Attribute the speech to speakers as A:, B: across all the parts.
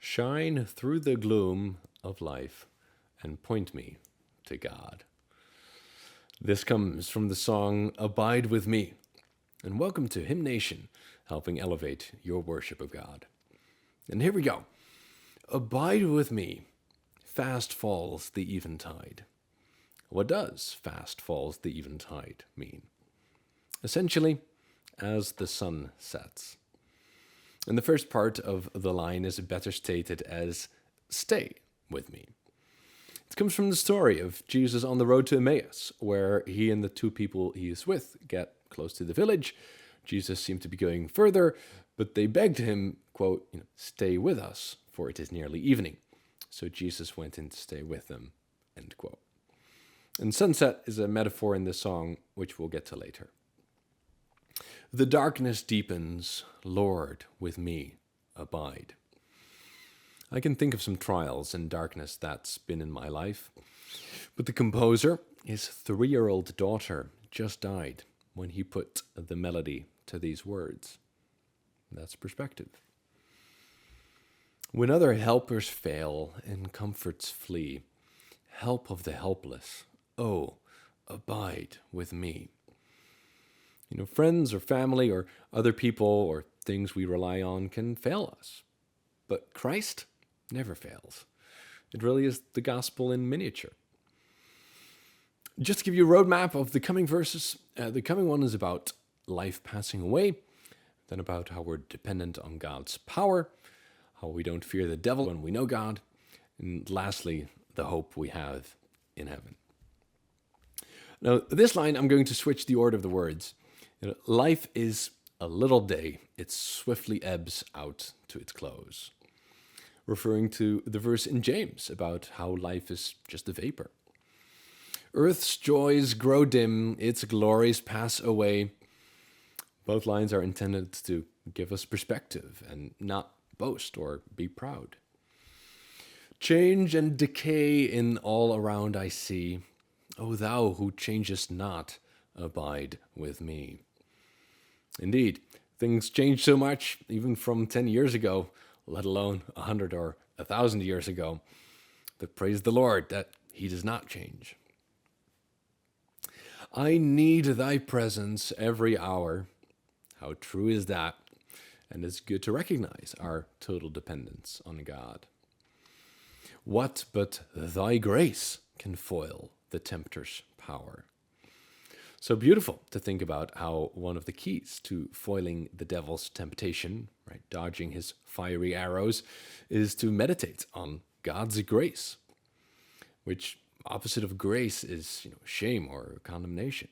A: Shine through the gloom of life and point me to God. This comes from the song Abide With Me. And welcome to Hymn Nation, helping elevate your worship of God. And here we go. Abide with me. Fast falls the eventide. What does fast falls the eventide mean? Essentially, as the sun sets. And the first part of the line is better stated as stay with me. It comes from the story of Jesus on the road to Emmaus, where he and the two people he is with get close to the village. Jesus seemed to be going further, but they begged him, quote, stay with us, for it is nearly evening. So Jesus went in to stay with them, end quote. And sunset is a metaphor in this song, which we'll get to later. The darkness deepens, Lord, with me abide. I can think of some trials and darkness that's been in my life, but the composer, his 3-year-old daughter, just died when he put the melody to these words. That's perspective. When other helpers fail and comforts flee, help of the helpless, oh, abide with me. Friends or family or other people or things we rely on can fail us. But Christ never fails. It really is the gospel in miniature. Just to give you a roadmap of the coming verses, the coming one is about life passing away, then about how we're dependent on God's power, how we don't fear the devil when we know God, and lastly, the hope we have in heaven. Now, this line, I'm going to switch the order of the words. Life is a little day, it swiftly ebbs out to its close. Referring to the verse in James about how life is just a vapor. Earth's joys grow dim, its glories pass away. Both lines are intended to give us perspective and not boast or be proud. Change and decay in all around I see. O thou who changest not, abide with me. Indeed, things change so much, even from 10 years ago, let alone 100 or 1,000 years ago. But praise the Lord that He does not change. I need thy presence every hour. How true is that? And it's good to recognize our total dependence on God. What but thy grace can foil the tempter's power? So beautiful to think about how one of the keys to foiling the devil's temptation, right, dodging his fiery arrows, is to meditate on God's grace, which opposite of grace is shame or condemnation.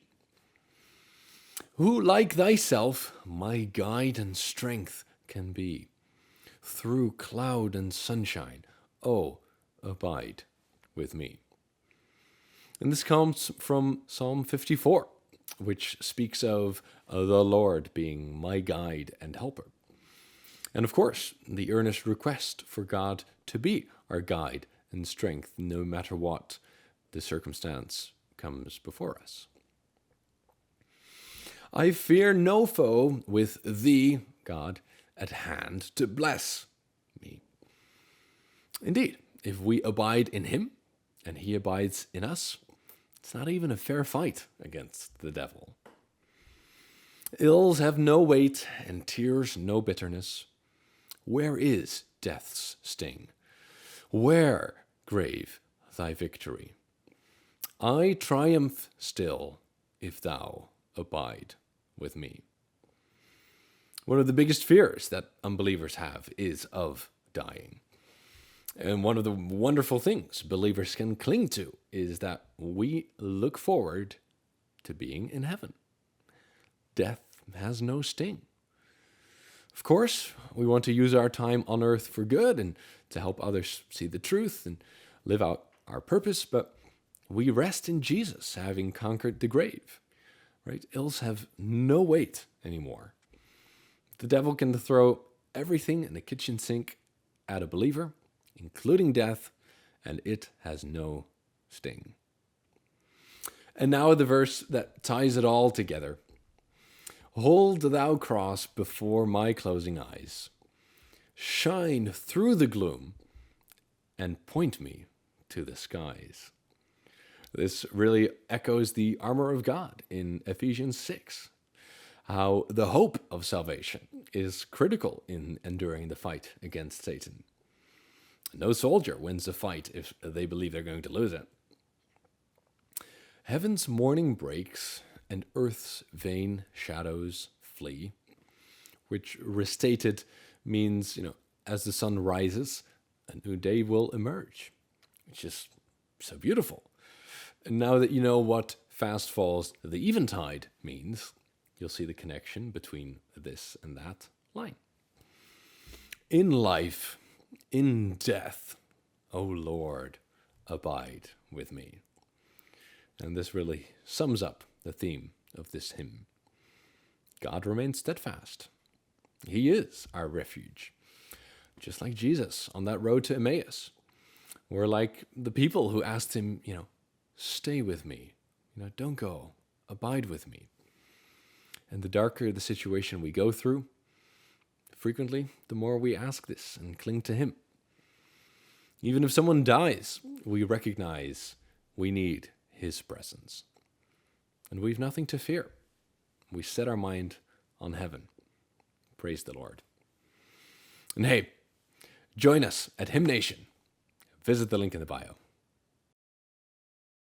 A: Who like thyself my guide and strength can be? Through cloud and sunshine, oh, abide with me. And this comes from Psalm 54. Which speaks of the Lord being my guide and helper. And of course, the earnest request for God to be our guide and strength, no matter what the circumstance comes before us. I fear no foe with thee, God, at hand to bless me. Indeed, if we abide in him and he abides in us, it's not even a fair fight against the devil. Ills have no weight and tears no bitterness. Where is death's sting? Where, grave, thy victory? I triumph still if thou abide with me. One of the biggest fears that unbelievers have is of dying. And one of the wonderful things believers can cling to is that we look forward to being in heaven. Death has no sting. Of course, we want to use our time on earth for good and to help others see the truth and live out our purpose, but we rest in Jesus, having conquered the grave. Right? Ills have no weight anymore. The devil can throw everything in the kitchen sink at a believer, including death, and it has no sting. And now the verse that ties it all together. Hold thou cross before my closing eyes. shine through the gloom and point me to the skies. This really echoes the armor of God in Ephesians 6, how the hope of salvation is critical in enduring the fight against Satan. No soldier wins a fight if they believe they're going to lose it. Heaven's morning breaks and earth's vain shadows flee, which restated means, as the sun rises, a new day will emerge, which is so beautiful. And now that you know what fast falls the eventide means, you'll see the connection between this and that line. In life, in death, O Lord, abide with me. And this really sums up the theme of this hymn. God remains steadfast. He is our refuge. Just like Jesus on that road to Emmaus. We're like the people who asked him, stay with me. Don't go. Abide with me. And the darker the situation we go through, frequently, the more we ask this and cling to him. Even if someone dies, we recognize we need his presence. And we've nothing to fear. We set our mind on heaven. Praise the Lord. And hey, join us at Hymn Nation. Visit the link in the bio.